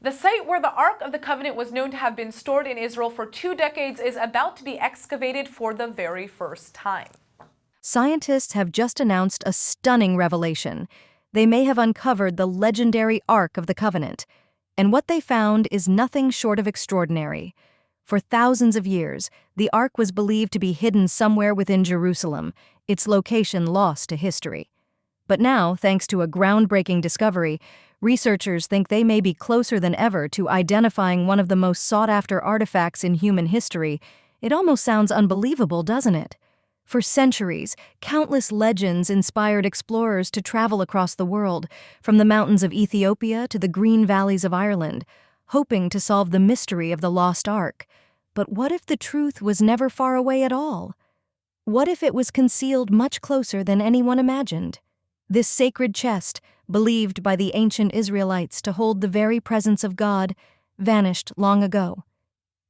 The site where the Ark of the Covenant was known to have been stored in Israel for 2 decades is about to be excavated for the very first time. Scientists have just announced a stunning revelation. They may have uncovered the legendary Ark of the Covenant, and what they found is nothing short of extraordinary. For thousands of years, the Ark was believed to be hidden somewhere within Jerusalem, its location lost to history. But now, thanks to a groundbreaking discovery, researchers think they may be closer than ever to identifying one of the most sought-after artifacts in human history. It almost sounds unbelievable, doesn't it? For centuries, countless legends inspired explorers to travel across the world, from the mountains of Ethiopia to the green valleys of Ireland, hoping to solve the mystery of the lost Ark. But what if the truth was never far away at all? What if it was concealed much closer than anyone imagined? This sacred chest, believed by the ancient Israelites to hold the very presence of God, vanished long ago.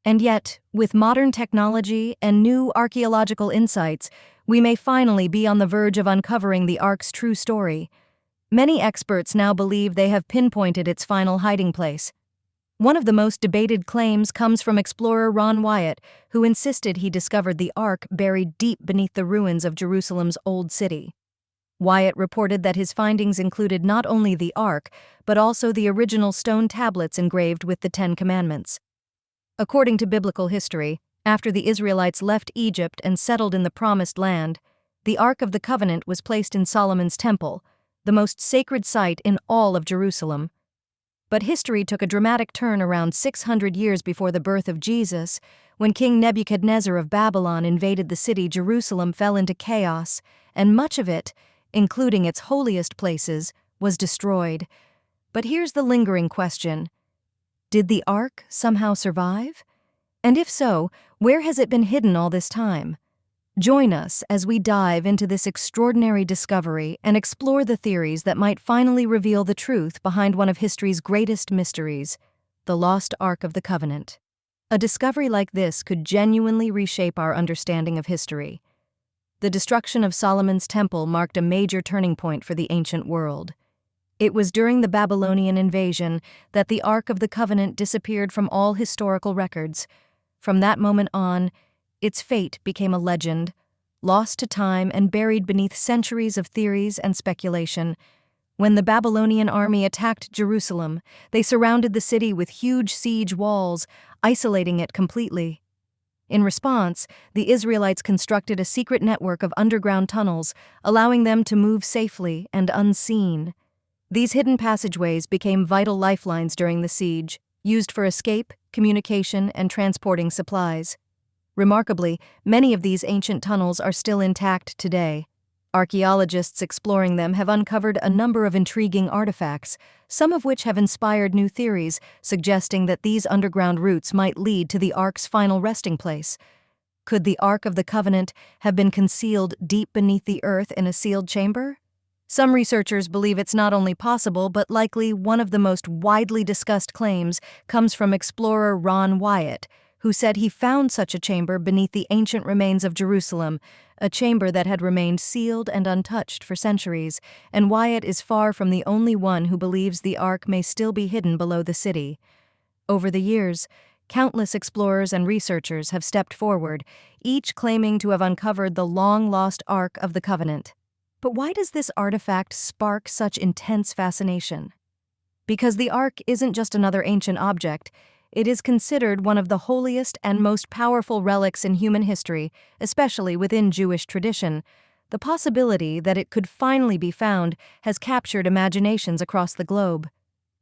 And yet, with modern technology and new archaeological insights, we may finally be on the verge of uncovering the Ark's true story. Many experts now believe they have pinpointed its final hiding place. One of the most debated claims comes from explorer Ron Wyatt, who insisted he discovered the Ark buried deep beneath the ruins of Jerusalem's Old City. Wyatt reported that his findings included not only the Ark, but also the original stone tablets engraved with the Ten Commandments. According to biblical history, after the Israelites left Egypt and settled in the Promised Land, the Ark of the Covenant was placed in Solomon's Temple, the most sacred site in all of Jerusalem. But history took a dramatic turn around 600 years before the birth of Jesus. When King Nebuchadnezzar of Babylon invaded the city, Jerusalem fell into chaos, and much of it, including its holiest places, was destroyed. But here's the lingering question. Did the Ark somehow survive? And if so, where has it been hidden all this time? Join us as we dive into this extraordinary discovery and explore the theories that might finally reveal the truth behind one of history's greatest mysteries, the lost Ark of the Covenant. A discovery like this could genuinely reshape our understanding of history. The destruction of Solomon's Temple marked a major turning point for the ancient world. It was during the Babylonian invasion that the Ark of the Covenant disappeared from all historical records. From that moment on, its fate became a legend, lost to time and buried beneath centuries of theories and speculation. When the Babylonian army attacked Jerusalem, they surrounded the city with huge siege walls, isolating it completely. In response, the Israelites constructed a secret network of underground tunnels, allowing them to move safely and unseen. These hidden passageways became vital lifelines during the siege, used for escape, communication, and transporting supplies. Remarkably, many of these ancient tunnels are still intact today. Archaeologists exploring them have uncovered a number of intriguing artifacts, some of which have inspired new theories, suggesting that these underground routes might lead to the Ark's final resting place. Could the Ark of the Covenant have been concealed deep beneath the earth in a sealed chamber? Some researchers believe it's not only possible, but likely one of the most widely discussed claims comes from explorer Ron Wyatt, who said he found such a chamber beneath the ancient remains of Jerusalem, a chamber that had remained sealed and untouched for centuries, and Wyatt is far from the only one who believes the Ark may still be hidden below the city. Over the years, countless explorers and researchers have stepped forward, each claiming to have uncovered the long-lost Ark of the Covenant. But why does this artifact spark such intense fascination? Because the Ark isn't just another ancient object. It is considered one of the holiest and most powerful relics in human history, especially within Jewish tradition. The possibility that it could finally be found has captured imaginations across the globe.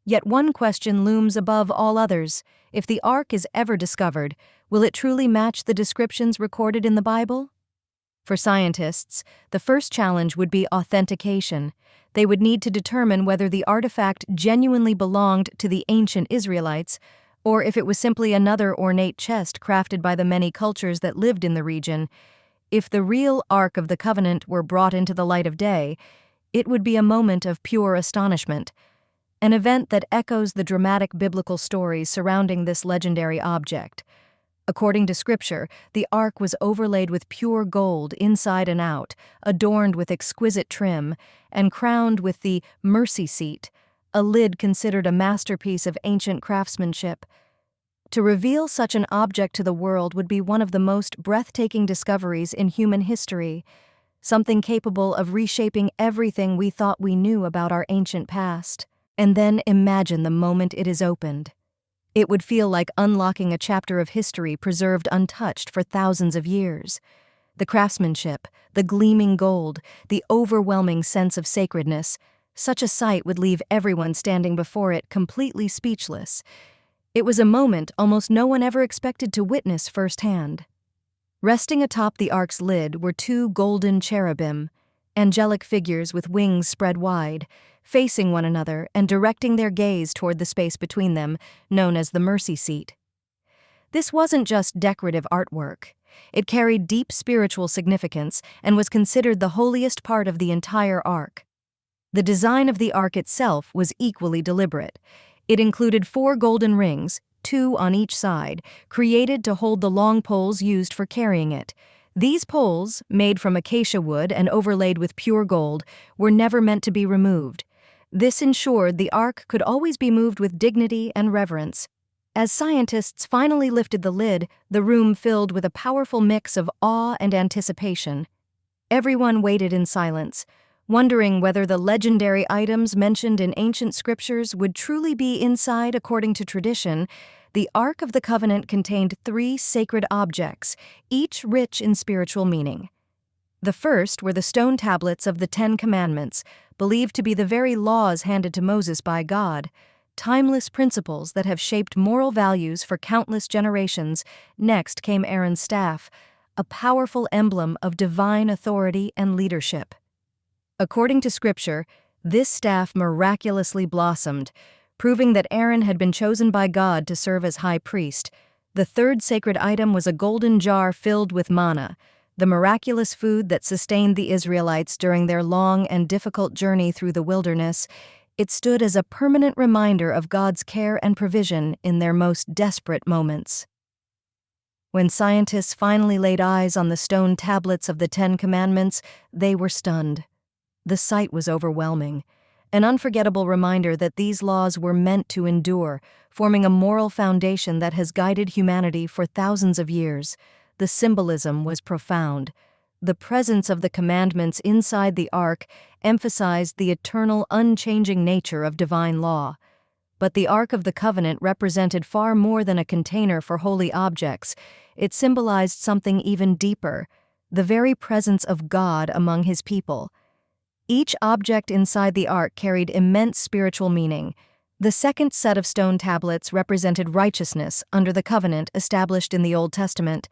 Yet one question looms above all others. If the Ark is ever discovered, will it truly match the descriptions recorded in the Bible? For scientists, the first challenge would be authentication. They would need to determine whether the artifact genuinely belonged to the ancient Israelites, or if it was simply another ornate chest crafted by the many cultures that lived in the region. If the real Ark of the Covenant were brought into the light of day, it would be a moment of pure astonishment, an event that echoes the dramatic biblical stories surrounding this legendary object. According to Scripture, the Ark was overlaid with pure gold inside and out, adorned with exquisite trim, and crowned with the mercy seat, a lid considered a masterpiece of ancient craftsmanship. To reveal such an object to the world would be one of the most breathtaking discoveries in human history, something capable of reshaping everything we thought we knew about our ancient past. And then imagine the moment it is opened. It would feel like unlocking a chapter of history preserved untouched for thousands of years. The craftsmanship, the gleaming gold, the overwhelming sense of sacredness, such a sight would leave everyone standing before it completely speechless. It was a moment almost no one ever expected to witness firsthand. Resting atop the ark's lid were two golden cherubim, angelic figures with wings spread wide, facing one another and directing their gaze toward the space between them, known as the mercy seat. This wasn't just decorative artwork. It carried deep spiritual significance and was considered the holiest part of the entire ark. The design of the ark itself was equally deliberate. It included 4 golden rings, 2 on each side, created to hold the long poles used for carrying it. These poles, made from acacia wood and overlaid with pure gold, were never meant to be removed. This ensured the ark could always be moved with dignity and reverence. As scientists finally lifted the lid, the room filled with a powerful mix of awe and anticipation. Everyone waited in silence, wondering whether the legendary items mentioned in ancient scriptures would truly be inside according to tradition. The Ark of the Covenant contained 3 sacred objects, each rich in spiritual meaning. The first were the stone tablets of the 10 Commandments, believed to be the very laws handed to Moses by God, timeless principles that have shaped moral values for countless generations. Next came Aaron's staff, a powerful emblem of divine authority and leadership. According to Scripture, this staff miraculously blossomed, proving that Aaron had been chosen by God to serve as high priest. The third sacred item was a golden jar filled with manna, the miraculous food that sustained the Israelites during their long and difficult journey through the wilderness. It stood as a permanent reminder of God's care and provision in their most desperate moments. When scientists finally laid eyes on the stone tablets of the 10 Commandments, they were stunned. The sight was overwhelming, an unforgettable reminder that these laws were meant to endure, forming a moral foundation that has guided humanity for thousands of years. The symbolism was profound. The presence of the commandments inside the ark emphasized the eternal, unchanging nature of divine law. But the Ark of the Covenant represented far more than a container for holy objects. It symbolized something even deeper, the very presence of God among His people. Each object inside the ark carried immense spiritual meaning. The second set of stone tablets represented righteousness under the covenant established in the Old Testament.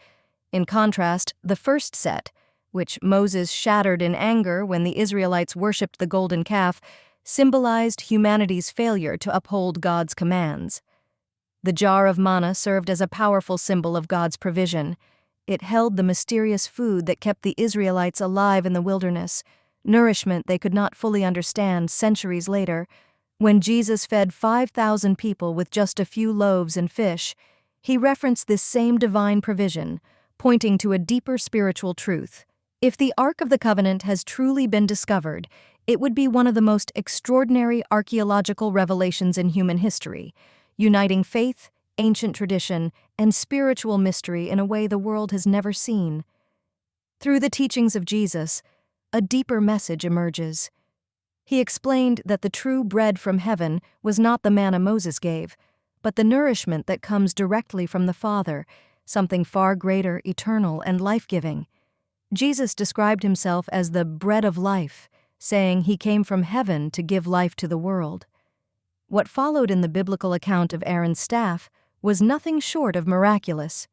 In contrast, the first set, which Moses shattered in anger when the Israelites worshipped the golden calf, symbolized humanity's failure to uphold God's commands. The jar of manna served as a powerful symbol of God's provision. It held the mysterious food that kept the Israelites alive in the wilderness, nourishment they could not fully understand centuries later. When Jesus fed 5,000 people with just a few loaves and fish, He referenced this same divine provision, pointing to a deeper spiritual truth. If the Ark of the Covenant has truly been discovered, it would be one of the most extraordinary archaeological revelations in human history, uniting faith, ancient tradition, and spiritual mystery in a way the world has never seen. Through the teachings of Jesus, a deeper message emerges. He explained that the true bread from heaven was not the manna Moses gave, but the nourishment that comes directly from the Father, something far greater, eternal, and life-giving. Jesus described Himself as the bread of life, saying He came from heaven to give life to the world. What followed in the biblical account of Aaron's staff was nothing short of miraculous.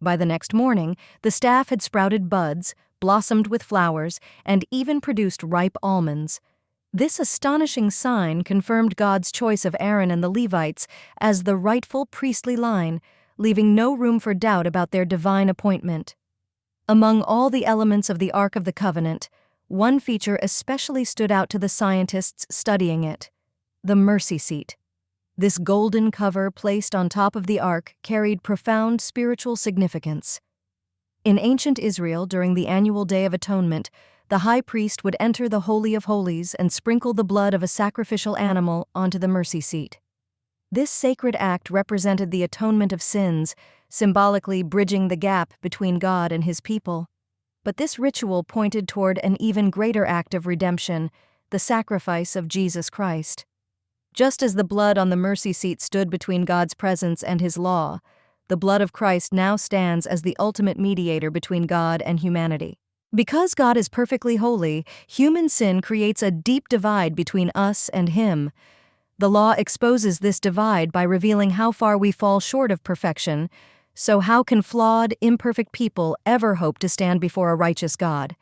By the next morning, the staff had sprouted buds, blossomed with flowers, and even produced ripe almonds. This astonishing sign confirmed God's choice of Aaron and the Levites as the rightful priestly line, leaving no room for doubt about their divine appointment. Among all the elements of the Ark of the Covenant, one feature especially stood out to the scientists studying it: the mercy seat. This golden cover placed on top of the ark carried profound spiritual significance. In ancient Israel, during the annual Day of Atonement, the high priest would enter the Holy of Holies and sprinkle the blood of a sacrificial animal onto the mercy seat. This sacred act represented the atonement of sins, symbolically bridging the gap between God and his people. But this ritual pointed toward an even greater act of redemption, the sacrifice of Jesus Christ. Just as the blood on the mercy seat stood between God's presence and his law, the blood of Christ now stands as the ultimate mediator between God and humanity. Because God is perfectly holy, human sin creates a deep divide between us and him. The law exposes this divide by revealing how far we fall short of perfection. So how can flawed, imperfect people ever hope to stand before a righteous God?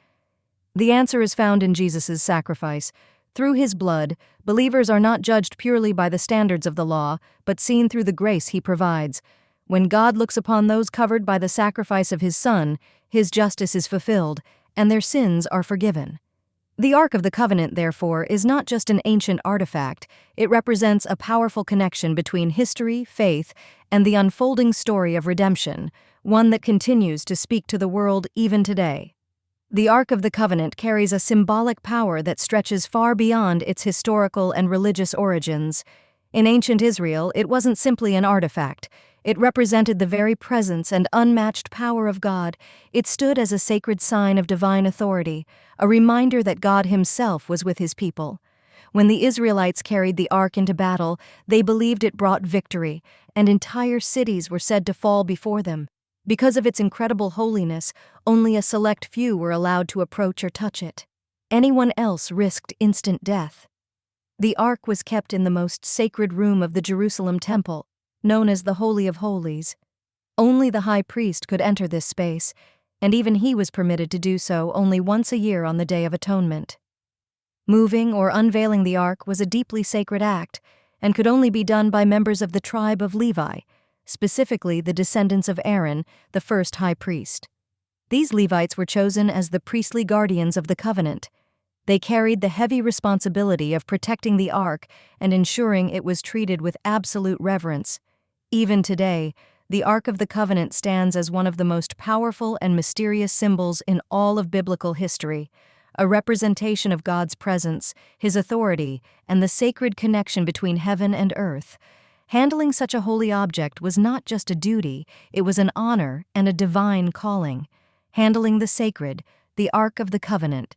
The answer is found in Jesus' sacrifice. Through his blood, believers are not judged purely by the standards of the law, but seen through the grace he provides. When God looks upon those covered by the sacrifice of his Son, his justice is fulfilled, and their sins are forgiven. The Ark of the Covenant, therefore, is not just an ancient artifact. It represents a powerful connection between history, faith, and the unfolding story of redemption, one that continues to speak to the world even today. The Ark of the Covenant carries a symbolic power that stretches far beyond its historical and religious origins. In ancient Israel, it wasn't simply an artifact. It represented the very presence and unmatched power of God. It stood as a sacred sign of divine authority, a reminder that God himself was with his people. When the Israelites carried the ark into battle, they believed it brought victory, and entire cities were said to fall before them. Because of its incredible holiness, only a select few were allowed to approach or touch it. Anyone else risked instant death. The ark was kept in the most sacred room of the Jerusalem temple, known as the Holy of Holies. Only the high priest could enter this space, and even he was permitted to do so only once a year on the Day of Atonement. Moving or unveiling the ark was a deeply sacred act, and could only be done by members of the tribe of Levi, specifically the descendants of Aaron, the first high priest. These Levites were chosen as the priestly guardians of the covenant. They carried the heavy responsibility of protecting the ark and ensuring it was treated with absolute reverence. Even today, the Ark of the Covenant stands as one of the most powerful and mysterious symbols in all of biblical history, a representation of God's presence, his authority, and the sacred connection between heaven and earth. Handling such a holy object was not just a duty, it was an honor and a divine calling. Handling the sacred, the Ark of the Covenant.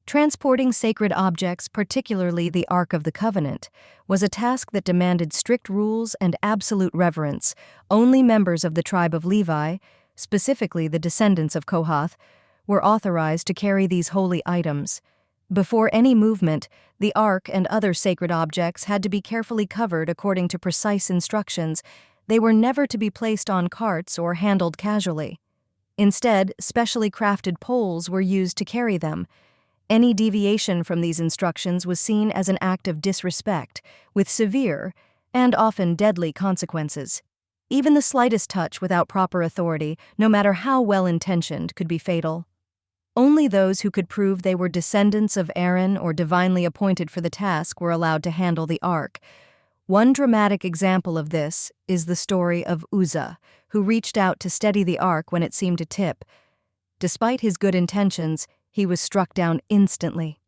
Transporting sacred objects, particularly the Ark of the Covenant, was a task that demanded strict rules and absolute reverence. Only members of the tribe of Levi, specifically the descendants of Kohath, were authorized to carry these holy items. Before any movement, the Ark and other sacred objects had to be carefully covered according to precise instructions. They were never to be placed on carts or handled casually. Instead, specially crafted poles were used to carry them. Any deviation from these instructions was seen as an act of disrespect, with severe and often deadly consequences. Even the slightest touch without proper authority, no matter how well-intentioned, could be fatal. Only those who could prove they were descendants of Aaron or divinely appointed for the task were allowed to handle the ark. One dramatic example of this is the story of Uzzah, who reached out to steady the ark when it seemed to tip. Despite his good intentions, he was struck down instantly.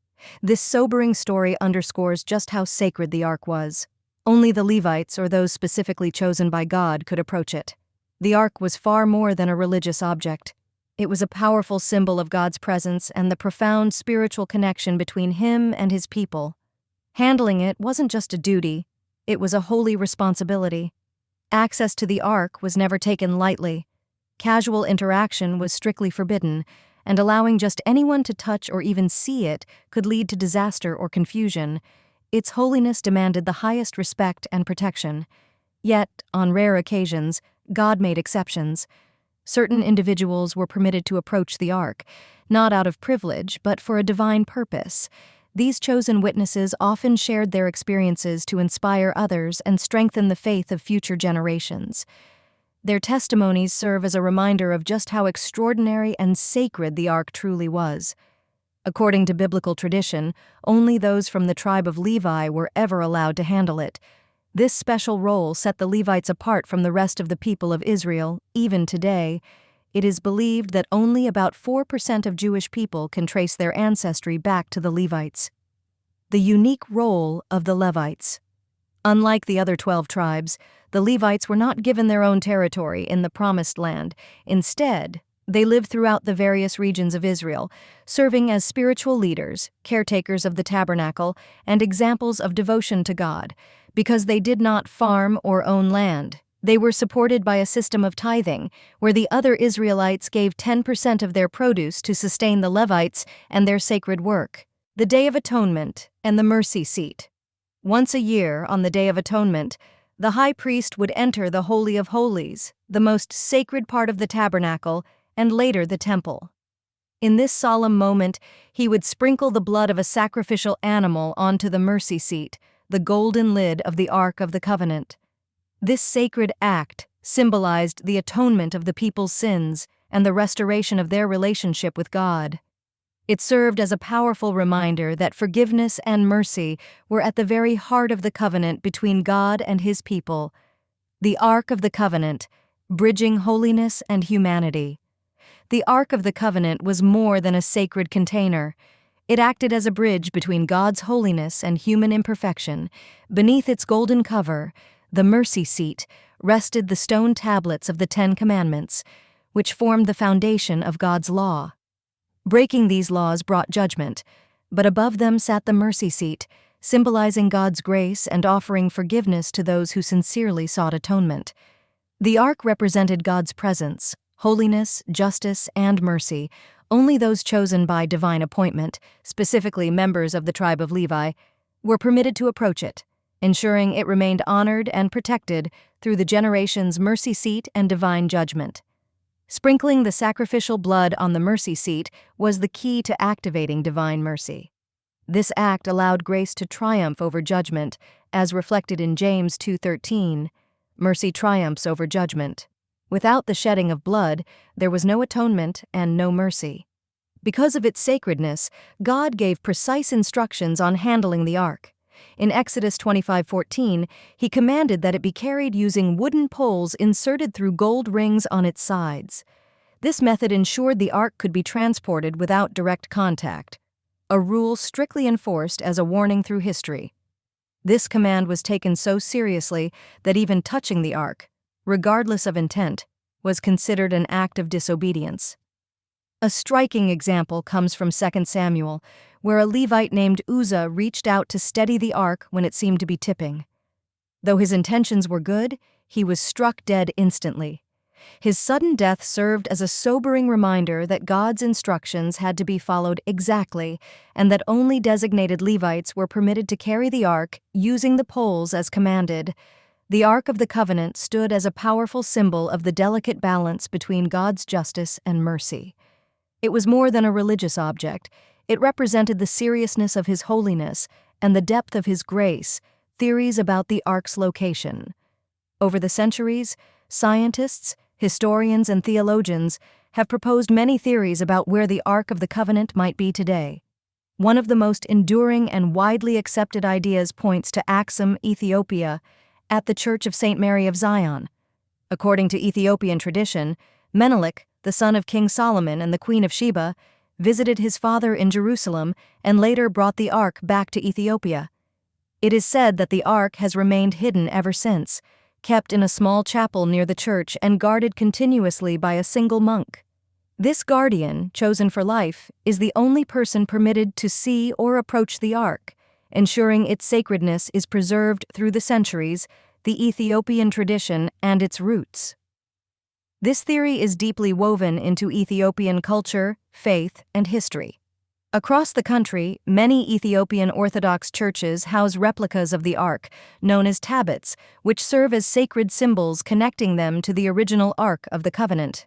This sobering story underscores just how sacred the ark was. Only the Levites, or those specifically chosen by God, could approach it. The ark was far more than a religious object. It was a powerful symbol of God's presence and the profound spiritual connection between him and his people. Handling it wasn't just a duty, it was a holy responsibility. Access to the ark was never taken lightly. Casual interaction was strictly forbidden, and allowing just anyone to touch or even see it could lead to disaster or confusion. Its holiness demanded the highest respect and protection. Yet, on rare occasions, God made exceptions. Certain individuals were permitted to approach the ark, not out of privilege, but for a divine purpose. These chosen witnesses often shared their experiences to inspire others and strengthen the faith of future generations. Their testimonies serve as a reminder of just how extraordinary and sacred the ark truly was. According to biblical tradition, only those from the tribe of Levi were ever allowed to handle it. This special role set the Levites apart from the rest of the people of Israel, even today. it is believed that only about 4% of Jewish people can trace their ancestry back to the Levites. The unique role of the Levites. Unlike the other 12 tribes, the Levites were not given their own territory in the Promised Land. Instead, they lived throughout the various regions of Israel, serving as spiritual leaders, caretakers of the tabernacle, and examples of devotion to God. Because they did not farm or own land, they were supported by a system of tithing, where the other Israelites gave 10% of their produce to sustain the Levites and their sacred work. The Day of Atonement and the Mercy Seat. Once a year, on the Day of Atonement, the high priest would enter the Holy of Holies, the most sacred part of the tabernacle, and later the temple. In this solemn moment, he would sprinkle the blood of a sacrificial animal onto the mercy seat, the golden lid of the Ark of the Covenant. This sacred act symbolized the atonement of the people's sins and the restoration of their relationship with God. It served as a powerful reminder that forgiveness and mercy were at the very heart of the covenant between God and His people. The Ark of the Covenant, bridging holiness and humanity. The Ark of the Covenant was more than a sacred container. It acted as a bridge between God's holiness and human imperfection. Beneath its golden cover, the mercy seat, rested the stone tablets of the 10 Commandments, which formed the foundation of God's law. Breaking these laws brought judgment, but above them sat the mercy seat, symbolizing God's grace and offering forgiveness to those who sincerely sought atonement. The Ark represented God's presence, holiness, justice, and mercy. Only those chosen by divine appointment, specifically members of the tribe of Levi, were permitted to approach it, ensuring it remained honored and protected through the generations' mercy seat and divine judgment. Sprinkling the sacrificial blood on the mercy seat was the key to activating divine mercy. This act allowed grace to triumph over judgment, as reflected in James 2:13. Mercy triumphs over judgment. Without the shedding of blood, there was no atonement and no mercy. Because of its sacredness, God gave precise instructions on handling the ark. In Exodus 25:14, He commanded that it be carried using wooden poles inserted through gold rings on its sides. This method ensured the ark could be transported without direct contact, a rule strictly enforced as a warning through history. This command was taken so seriously that even touching the ark, regardless of intent, was considered an act of disobedience. A striking example comes from 2 Samuel, where a Levite named Uzzah reached out to steady the ark when it seemed to be tipping. Though his intentions were good, he was struck dead instantly. His sudden death served as a sobering reminder that God's instructions had to be followed exactly, and that only designated Levites were permitted to carry the ark using the poles as commanded. The Ark of the Covenant stood as a powerful symbol of the delicate balance between God's justice and mercy. It was more than a religious object. It represented the seriousness of His holiness and the depth of His grace. Theories about the ark's location. Over the centuries, scientists, historians, and theologians have proposed many theories about where the Ark of the Covenant might be today. One of the most enduring and widely accepted ideas points to Axum, Ethiopia, at the Church of St. Mary of Zion. According to Ethiopian tradition, Menelik, the son of King Solomon and the Queen of Sheba, visited his father in Jerusalem and later brought the ark back to Ethiopia. It is said that the ark has remained hidden ever since, kept in a small chapel near the church and guarded continuously by a single monk. This guardian, chosen for life, is the only person permitted to see or approach the ark, ensuring its sacredness is preserved through the centuries, the Ethiopian tradition, and its roots. This theory is deeply woven into Ethiopian culture, faith, and history. Across the country, many Ethiopian Orthodox churches house replicas of the Ark, known as tablets, which serve as sacred symbols connecting them to the original Ark of the Covenant.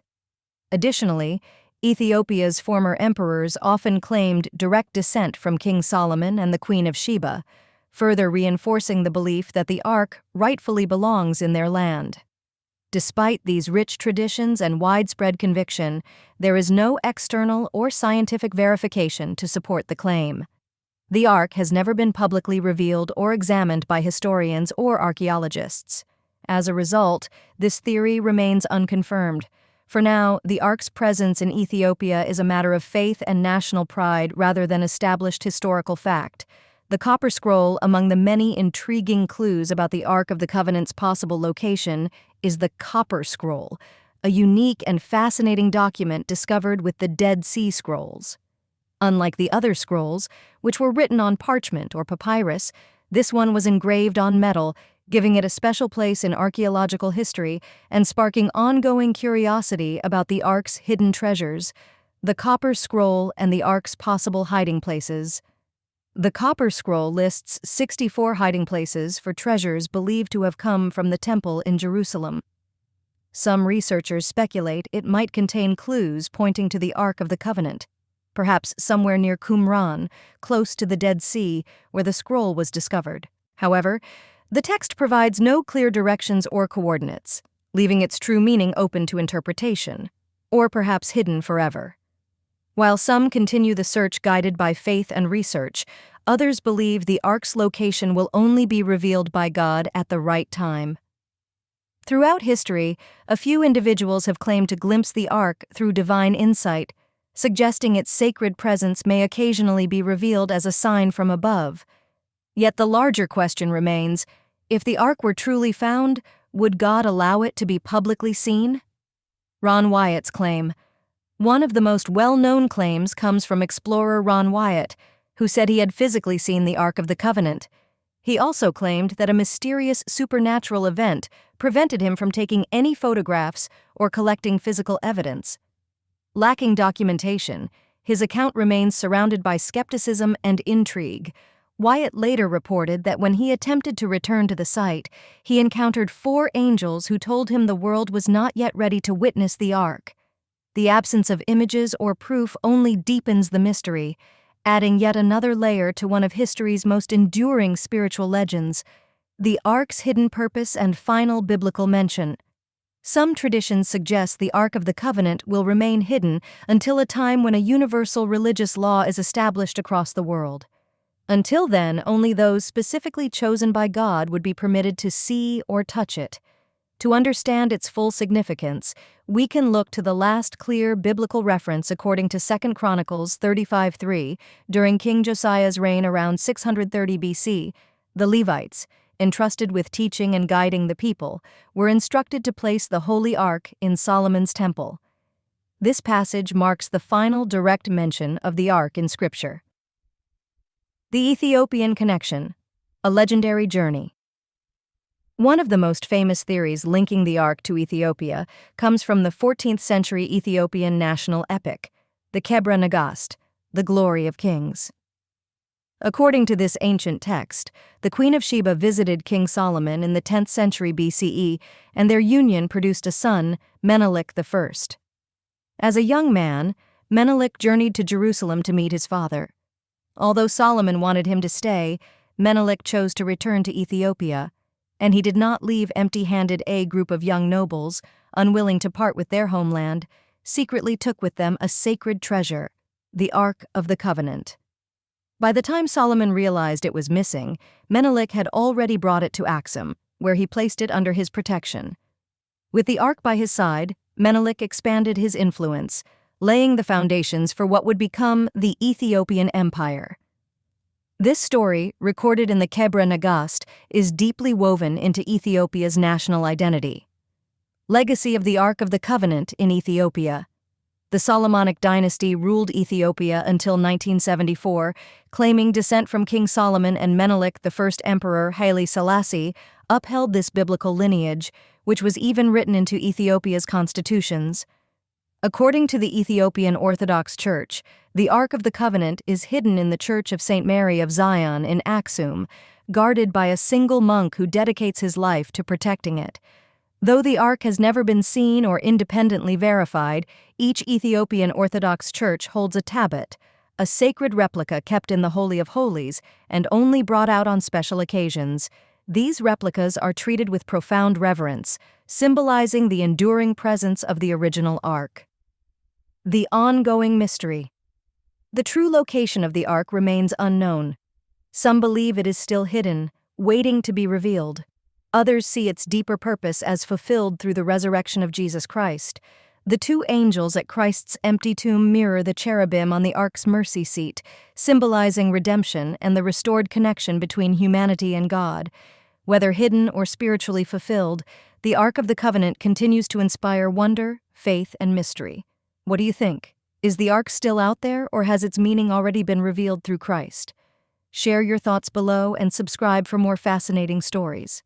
Additionally, Ethiopia's former emperors often claimed direct descent from King Solomon and the Queen of Sheba, further reinforcing the belief that the Ark rightfully belongs in their land. Despite these rich traditions and widespread conviction, there is no external or scientific verification to support the claim. The Ark has never been publicly revealed or examined by historians or archaeologists. As a result, this theory remains unconfirmed. For now, the Ark's presence in Ethiopia is a matter of faith and national pride rather than established historical fact. The Copper Scroll, among the many intriguing clues about the Ark of the Covenant's possible location, is the Copper Scroll, a unique and fascinating document discovered with the Dead Sea Scrolls. Unlike the other scrolls, which were written on parchment or papyrus, this one was engraved on metal, giving it a special place in archaeological history and sparking ongoing curiosity about the Ark's hidden treasures, the Copper Scroll and the Ark's possible hiding places. The Copper Scroll lists 64 hiding places for treasures believed to have come from the temple in Jerusalem. Some researchers speculate it might contain clues pointing to the Ark of the Covenant, perhaps somewhere near Qumran, close to the Dead Sea, where the scroll was discovered. However, the text provides no clear directions or coordinates, leaving its true meaning open to interpretation, or perhaps hidden forever. While some continue the search guided by faith and research, others believe the Ark's location will only be revealed by God at the right time. Throughout history, a few individuals have claimed to glimpse the Ark through divine insight, suggesting its sacred presence may occasionally be revealed as a sign from above. Yet the larger question remains, if the Ark were truly found, would God allow it to be publicly seen? Ron Wyatt's claim. One of the most well-known claims comes from explorer Ron Wyatt, who said he had physically seen the Ark of the Covenant. He also claimed that a mysterious supernatural event prevented him from taking any photographs or collecting physical evidence. Lacking documentation, his account remains surrounded by skepticism and intrigue. Wyatt later reported that when he attempted to return to the site, he encountered 4 angels who told him the world was not yet ready to witness the Ark. The absence of images or proof only deepens the mystery, adding yet another layer to one of history's most enduring spiritual legends, the Ark's hidden purpose and final biblical mention. Some traditions suggest the Ark of the Covenant will remain hidden until a time when a universal religious law is established across the world. Until then, only those specifically chosen by God would be permitted to see or touch it. To understand its full significance, we can look to the last clear biblical reference according to 2 Chronicles 35:3, during King Josiah's reign around 630 BC. The Levites, entrusted with teaching and guiding the people, were instructed to place the Holy Ark in Solomon's temple. This passage marks the final direct mention of the Ark in Scripture. The Ethiopian Connection, a legendary journey. One of the most famous theories linking the Ark to Ethiopia comes from the 14th century Ethiopian national epic, the Kebra Nagast, the Glory of Kings. According to this ancient text, the Queen of Sheba visited King Solomon in the 10th century BCE, and their union produced a son, Menelik I. As a young man, Menelik journeyed to Jerusalem to meet his father. Although Solomon wanted him to stay, Menelik chose to return to Ethiopia, and he did not leave empty-handed. A group of young nobles, unwilling to part with their homeland, secretly took with them a sacred treasure, the Ark of the Covenant. By the time Solomon realized it was missing, Menelik had already brought it to Axum, where he placed it under his protection. With the Ark by his side, Menelik expanded his influence, laying the foundations for what would become the Ethiopian Empire. This story, recorded in the Kebra Nagast, is deeply woven into Ethiopia's national identity. Legacy of the Ark of the Covenant in Ethiopia. The Solomonic dynasty ruled Ethiopia until 1974, claiming descent from King Solomon, and Menelik, the first emperor, Haile Selassie, upheld this biblical lineage, which was even written into Ethiopia's constitutions. According to the Ethiopian Orthodox Church, the Ark of the Covenant is hidden in the Church of St. Mary of Zion in Axum, guarded by a single monk who dedicates his life to protecting it. Though the Ark has never been seen or independently verified, each Ethiopian Orthodox Church holds a tablet, a sacred replica kept in the Holy of Holies and only brought out on special occasions. These replicas are treated with profound reverence, symbolizing the enduring presence of the original Ark. The ongoing mystery. The true location of the Ark remains unknown. Some believe it is still hidden, waiting to be revealed. Others see its deeper purpose as fulfilled through the resurrection of Jesus Christ. The two angels at Christ's empty tomb mirror the cherubim on the ark's mercy seat, symbolizing redemption and the restored connection between humanity and God. Whether hidden or spiritually fulfilled, the Ark of the Covenant continues to inspire wonder, faith, and mystery. What do you think? Is the Ark still out there, or has its meaning already been revealed through Christ? Share your thoughts below and subscribe for more fascinating stories.